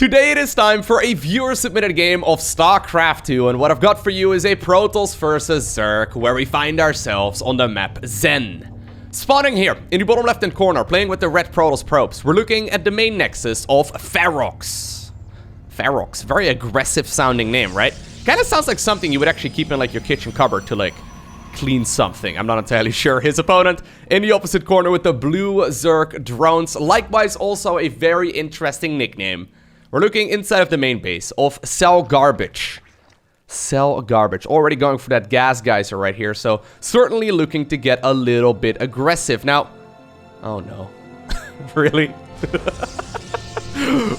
Today it is time for a viewer-submitted game of StarCraft 2, and what I've got for you is a Protoss versus Zerg, where we find ourselves on the map Zen. Spawning here, in the bottom left-hand corner, playing with the red Protoss probes, we're looking at the main nexus of Ferox. Ferox, very aggressive-sounding name, right? Kinda sounds like something you would actually keep in, like, your kitchen cupboard to, like, clean something. I'm not entirely sure. His opponent in the opposite corner with the blue Zerg drones, likewise also a very interesting nickname. We're looking inside of the main base of Cell Garbage. Cell Garbage. Already going for that gas geyser right here, so certainly looking to get a little bit aggressive. Now, oh no. Really?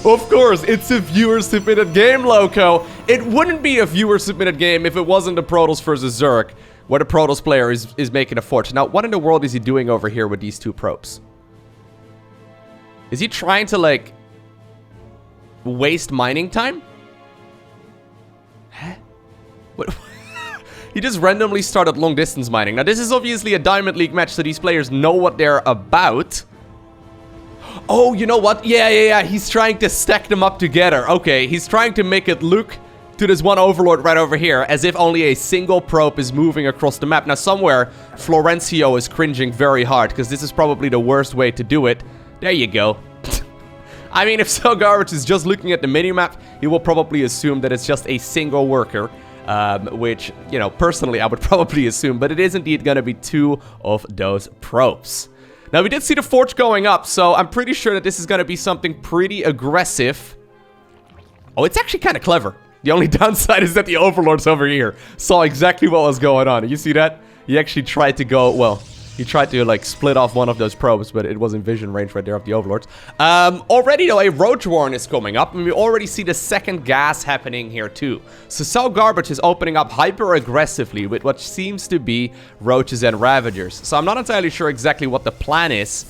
Of course, it's a viewer-submitted game, Loco. It wouldn't be a viewer-submitted game if it wasn't a Protoss versus Zerg, where the Protoss player is making a fortune. Now, what in the world is he doing over here with these two probes? Is he trying to, like, waste mining time? Huh? What? He just randomly started long distance mining. Now this is obviously a Diamond League match, so these players know what they're about. Oh, you know what? Yeah. He's trying to stack them up together. Okay, he's trying to make it look to this one Overlord right over here as if only a single probe is moving across the map. Now somewhere, Florencio is cringing very hard because this is probably the worst way to do it. There you go. I mean, if Cell Garbage is just looking at the minimap, he will probably assume that it's just a single worker, which, you know, personally I would probably assume, but it is indeed going to be two of those probes. Now, we did see the forge going up, so I'm pretty sure that this is going to be something pretty aggressive. Oh, it's actually kind of clever. The only downside is that the Overlords over here saw exactly what was going on. You see that? He actually tried to go, well, he tried to, like, split off one of those probes, but it was in vision range right there of the Overlords. Already, though, a Roach Warren is coming up, and we already see the second gas happening here, too. So Cell Garbage is opening up hyper-aggressively with what seems to be Roaches and Ravagers. So I'm not entirely sure exactly what the plan is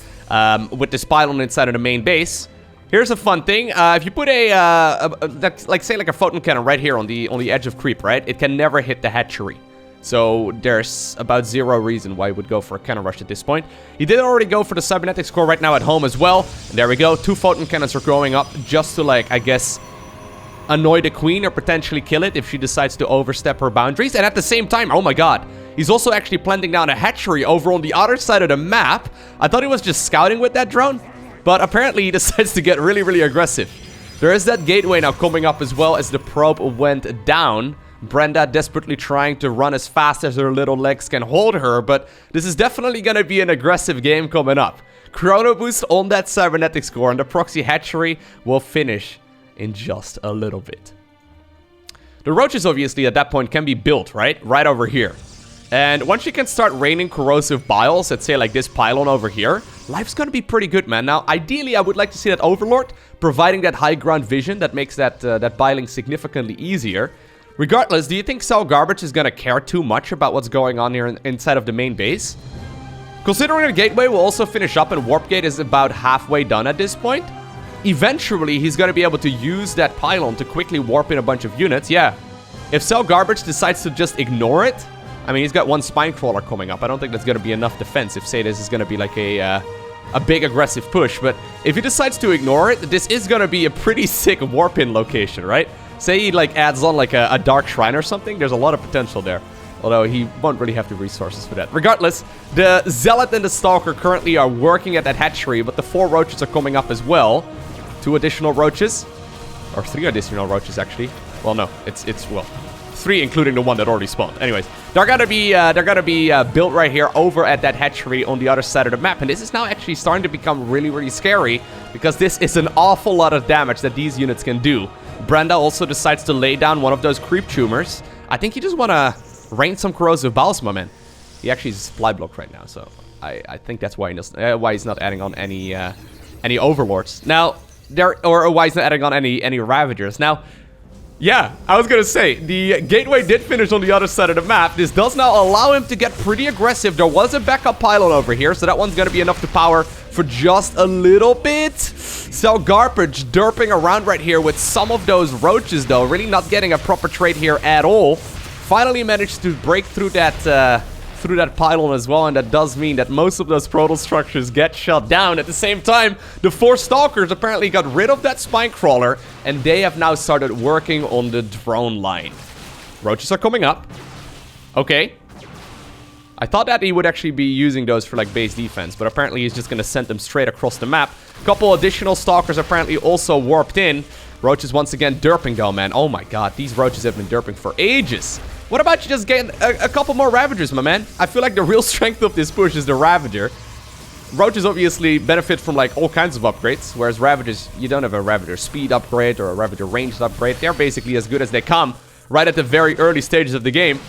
with this pylon inside of the main base. Here's a fun thing. If you put like, say, like a Photon Cannon right here on the edge of creep, right? It can never hit the hatchery. So there's about zero reason why he would go for a cannon rush at this point. He did already go for the cybernetics core right now at home as well. And there we go. Two photon cannons are going up just to, like, I guess, annoy the queen or potentially kill it if she decides to overstep her boundaries. And at the same time, oh my god, he's also actually planting down a hatchery over on the other side of the map. I thought he was just scouting with that drone, but apparently he decides to get really, really aggressive. There is that gateway now coming up as well as the probe went down. Brenda desperately trying to run as fast as her little legs can hold her, but this is definitely going to be an aggressive game coming up. Chrono Boost on that cybernetics core, and the Proxy Hatchery will finish in just a little bit. The Roaches, obviously, at that point can be built, right? Right over here. And once you can start raining corrosive biles at, say, like this pylon over here, life's going to be pretty good, man. Now, ideally, I would like to see that Overlord providing that high ground vision that makes that biling significantly easier. Regardless, do you think Cell Garbage is going to care too much about what's going on here inside of the main base? Considering the gateway will also finish up and Warp Gate is about halfway done at this point, eventually he's going to be able to use that pylon to quickly warp in a bunch of units. Yeah, if Cell Garbage decides to just ignore it, I mean, he's got one Spine Crawler coming up. I don't think that's going to be enough defense if, say, this is going to be like a big aggressive push. But if he decides to ignore it, this is going to be a pretty sick warp-in location, right? Say he, like, adds on, like, a Dark Shrine or something. There's a lot of potential there. Although he won't really have the resources for that. Regardless, the Zealot and the Stalker currently are working at that hatchery, but the 4 Roaches are coming up as well. 2 additional Roaches. Or 3 additional Roaches, actually. Well, no. It's well, 3 including the one that already spawned. Anyways, they're gonna be built right here over at that hatchery on the other side of the map. And this is now actually starting to become really, really scary, because this is an awful lot of damage that these units can do. Brenda also decides to lay down one of those creep tumors. I think you just want to rain some corrosive biles, my man. He actually is supply blocked right now, so I think that's why he's not adding on any Overlords. Now, or why he's not adding on any Ravagers. Now, yeah, I was gonna say, the gateway did finish on the other side of the map. This does now allow him to get pretty aggressive. There was a backup pylon over here, so that one's gonna be enough to power for just a little bit. Cell Garbage derping around right here with some of those Roaches, though. Really not getting a proper trade here at all. Finally managed to break through that through that pylon as well, and that does mean that most of those Protoss structures get shut down. At the same time, the 4 Stalkers apparently got rid of that Spine Crawler, and they have now started working on the drone line. Roaches are coming up. Okay. I thought that he would actually be using those for like base defense, but apparently he's just gonna send them straight across the map. A couple additional Stalkers apparently also warped in. Roaches once again derping though, man. Oh my god, these Roaches have been derping for ages. What about you just getting a couple more Ravagers, my man? I feel like the real strength of this push is the Ravager. Roaches obviously benefit from like all kinds of upgrades, whereas Ravagers, you don't have a Ravager speed upgrade or a Ravager ranged upgrade. They're basically as good as they come right at the very early stages of the game.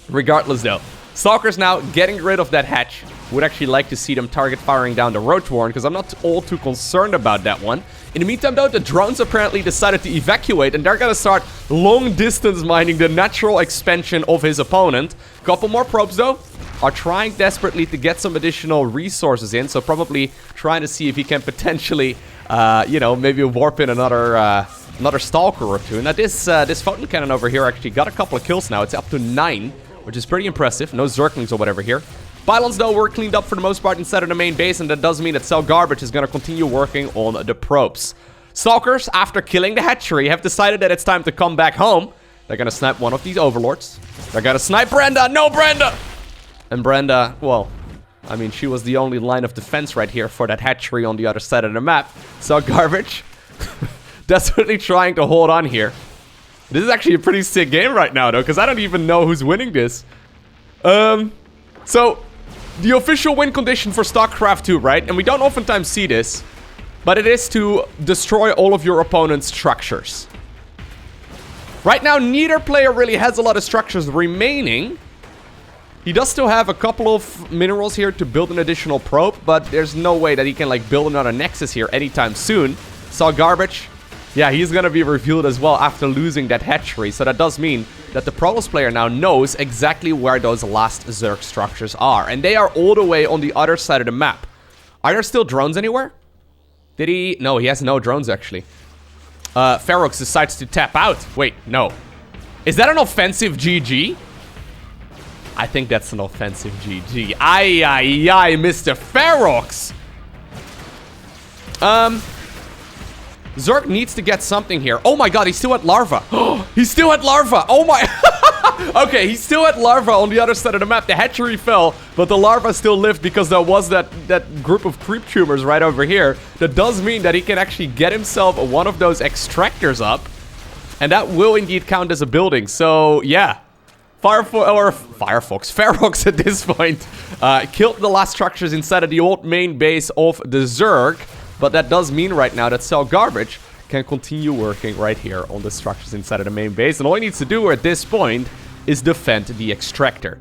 Regardless though, Stalkers now getting rid of that hatch. Would actually like to see them target firing down the Roach Warren, because I'm not all too concerned about that one. In the meantime though, the drones apparently decided to evacuate, and they're gonna start long distance mining the natural expansion of his opponent. Couple more probes though are trying desperately to get some additional resources in, so probably trying to see if he can potentially, you know, maybe warp in another Stalker or two. Now this Photon Cannon over here actually got a couple of kills now. It's up to 9, which is pretty impressive. No Zerglings or whatever here. Pylons, though, were cleaned up for the most part inside of the main base, and that does mean that Cell Garbage is going to continue working on the probes. Stalkers, after killing the hatchery, have decided that it's time to come back home. They're going to snipe one of these Overlords. They're going to snipe Brenda. No, Brenda! And Brenda, well, I mean, she was the only line of defense right here for that hatchery on the other side of the map. Cell Garbage, desperately trying to hold on here. This is actually a pretty sick game right now, though, because I don't even know who's winning this. So, the official win condition for StarCraft 2, right? And we don't oftentimes see this, but it is to destroy all of your opponent's structures. Right now, neither player really has a lot of structures remaining. He does still have a couple of minerals here to build an additional probe, but there's no way that he can, like, build another Nexus here anytime soon. Cell Garbage, yeah, he's gonna be revealed as well after losing that hatchery, so that does mean that the Protoss player now knows exactly where those last Zerg structures are, and they are all the way on the other side of the map. Are there still drones anywhere? Did he? No, he has no drones, actually. Ferox decides to tap out. Wait, no. Is that an offensive GG? I think that's an offensive GG. Ay, ay, ay, Mr. Ferox! Zerg needs to get something here. Oh my god, he's still at Larva. He's still at Larva. Oh my... Okay, he's still at Larva on the other side of the map. The hatchery fell, but the Larva still lived because there was that group of creep tumors right over here. That does mean that he can actually get himself one of those extractors up. And that will indeed count as a building. So, yeah. Ferox at this point killed the last structures inside of the old main base of the Zerg. But that does mean right now that Cell Garbage can continue working right here on the structures inside of the main base. And all he needs to do at this point is defend the extractor.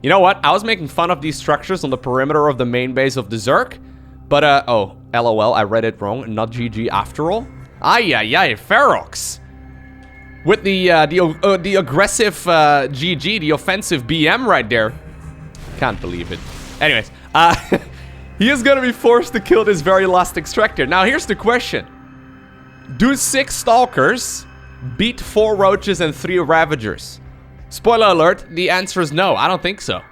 You know what? I was making fun of these structures on the perimeter of the main base of the Zerg. But, oh, LOL, I read it wrong. Not GG after all. Ay, ay, ay, Ferox. With the aggressive GG, the offensive BM right there. Can't believe it. Anyways, he is going to be forced to kill this very last extractor. Now, here's the question. Do 6 Stalkers beat 4 Roaches and 3 Ravagers? Spoiler alert, the answer is no. I don't think so.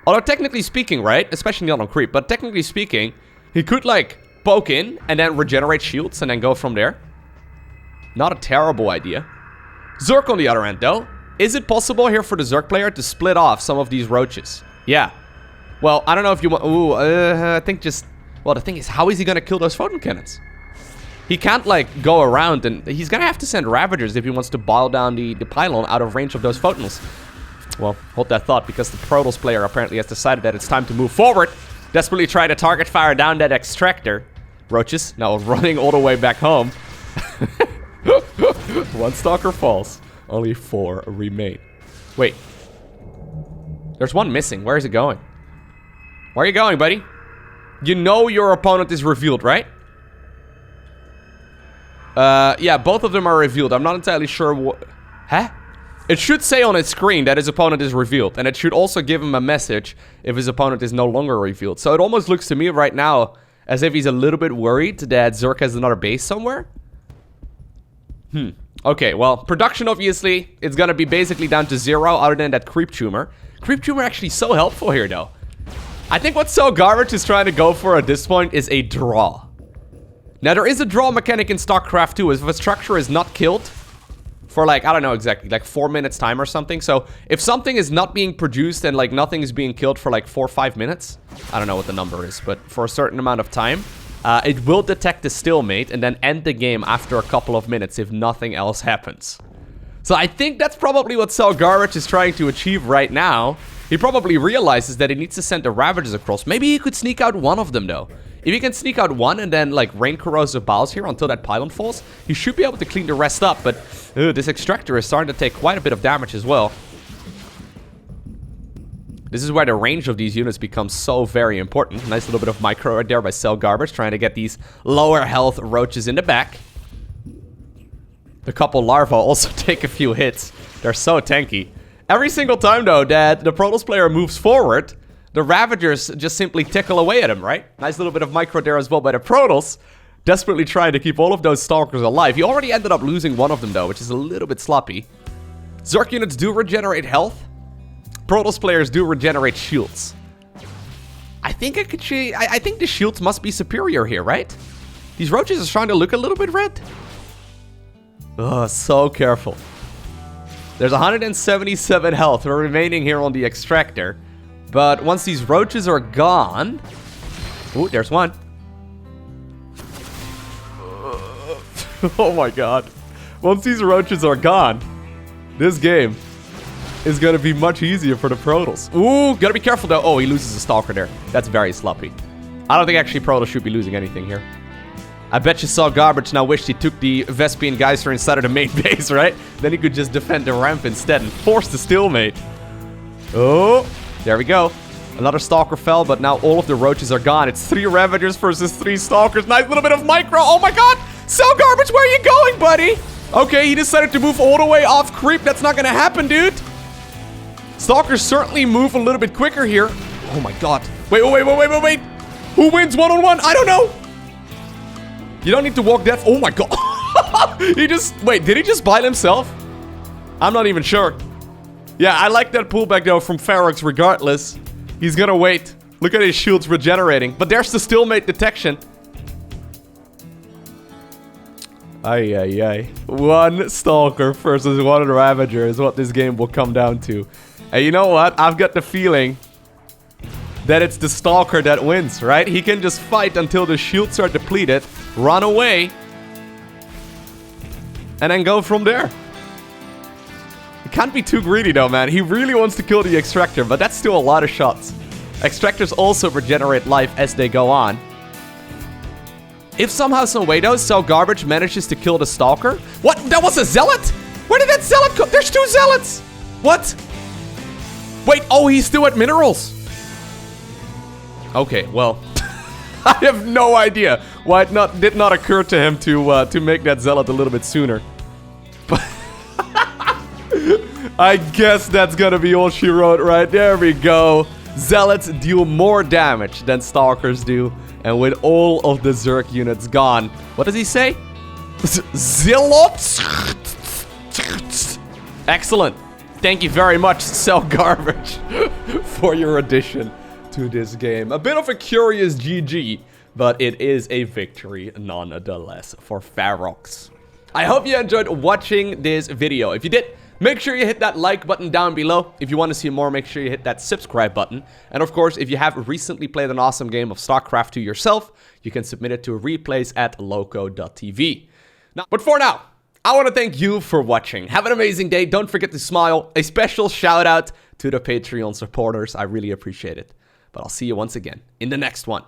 Although, technically speaking, right? Especially not on creep, but technically speaking, he could, like, poke in and then regenerate shields and then go from there. Not a terrible idea. Zerg on the other end, though. Is it possible here for the Zerg player to split off some of these Roaches? Yeah. Well, I don't know if you want... Ooh, I think just... Well, the thing is, how is he going to kill those Photon Cannons? He can't, like, go around, and he's going to have to send Ravagers if he wants to boil down the pylon out of range of those Photons. Well, hold that thought, because the Protoss player apparently has decided that it's time to move forward. Desperately try to target fire down that extractor. Roaches now running all the way back home. 1 Stalker falls. Only 4 remain. Wait. There's 1 missing. Where is it going? Where are you going, buddy? You know your opponent is revealed, right? Yeah, both of them are revealed. I'm not entirely sure what... Huh? It should say on his screen that his opponent is revealed. And it should also give him a message if his opponent is no longer revealed. So it almost looks to me right now as if he's a little bit worried that Zerg has another base somewhere. Okay, well, production, obviously, it's gonna be basically down to 0 other than that creep tumor. Creep tumor actually so helpful here, though. I think what So Garbage is trying to go for at this point is a draw. Now, there is a draw mechanic in StarCraft 2. If a structure is not killed for, like, I don't know exactly, like 4 minutes time or something. So, if something is not being produced and, like, nothing is being killed for, like, 4 or 5 minutes, I don't know what the number is, but for a certain amount of time, it will detect the stalemate and then end the game after a couple of minutes if nothing else happens. So I think that's probably what So Garbage is trying to achieve right now. He probably realizes that he needs to send the Ravagers across. Maybe he could sneak out one of them, though. If he can sneak out one and then, like, rain corrosive bowels here until that pylon falls, he should be able to clean the rest up. But this extractor is starting to take quite a bit of damage as well. This is where the range of these units becomes so very important. Nice little bit of micro right there by So Garbage, trying to get these lower health roaches in the back. The couple larvae also take a few hits. They're so tanky. Every single time, though, that the Protoss player moves forward, the Ravagers just simply tickle away at him, right? Nice little bit of micro there as well by the Protoss, desperately trying to keep all of those Stalkers alive. He already ended up losing one of them, though, which is a little bit sloppy. Zerg units do regenerate health. Protoss players do regenerate shields. I think I think the shields must be superior here, right? These roaches are starting to look a little bit red. Oh, so careful. There's 177 health remaining here on the extractor. But once these roaches are gone... Ooh, there's one. Oh my god. Once these roaches are gone, this game is going to be much easier for the Protoss. Ooh, gotta be careful though. Oh, he loses a Stalker there. That's very sloppy. I don't think actually Protoss should be losing anything here. I bet you So Garbage now wished he took the Vespian Geyser inside of the main base, right? Then he could just defend the ramp instead and force the stalemate. Oh, there we go. Another Stalker fell, but now all of the roaches are gone. It's 3 Ravagers versus 3 Stalkers. Nice little bit of micro. Oh my god! So Garbage, where are you going, buddy? Okay, he decided to move all the way off creep. That's not gonna happen, dude. Stalkers certainly move a little bit quicker here. Oh my god. Wait. Who wins one-on-one? I don't know. You don't need to walk that... Oh my god. He just... Wait, did he just bite himself? I'm not even sure. Yeah, I like that pullback though from Ferox regardless. He's gonna wait. Look at his shields regenerating. But there's the stalemate detection. Ay. One Stalker versus one Ravager is what this game will come down to. And you know what? I've got the feeling that it's the Stalker that wins, right? He can just fight until the shields are depleted, run away, and then go from there. He can't be too greedy though, man. He really wants to kill the Extractor, but that's still a lot of shots. Extractors also regenerate life as they go on. If somehow, some way though, So Garbage manages to kill the Stalker... What? That was a Zealot? Where did that Zealot come? There's 2 Zealots! What? Wait, oh, he's still at minerals. Okay, well, I have no idea why it did not occur to him to make that Zealot a little bit sooner. But I guess that's gonna be all she wrote, right? There we go. Zealots deal more damage than Stalkers do, and with all of the Zerg units gone, what does he say? Zealots? Excellent. Thank you very much, So Garbage, for your addition to this game. A bit of a curious GG, but it is a victory nonetheless for Ferox. I hope you enjoyed watching this video. If you did, make sure you hit that like button down below. If you want to see more, make sure you hit that subscribe button. And of course, if you have recently played an awesome game of StarCraft 2 yourself, you can submit it to replays at LowkoTV. But for now, I want to thank you for watching. Have an amazing day. Don't forget to smile. A special shout out to the Patreon supporters. I really appreciate it. But I'll see you once again in the next one.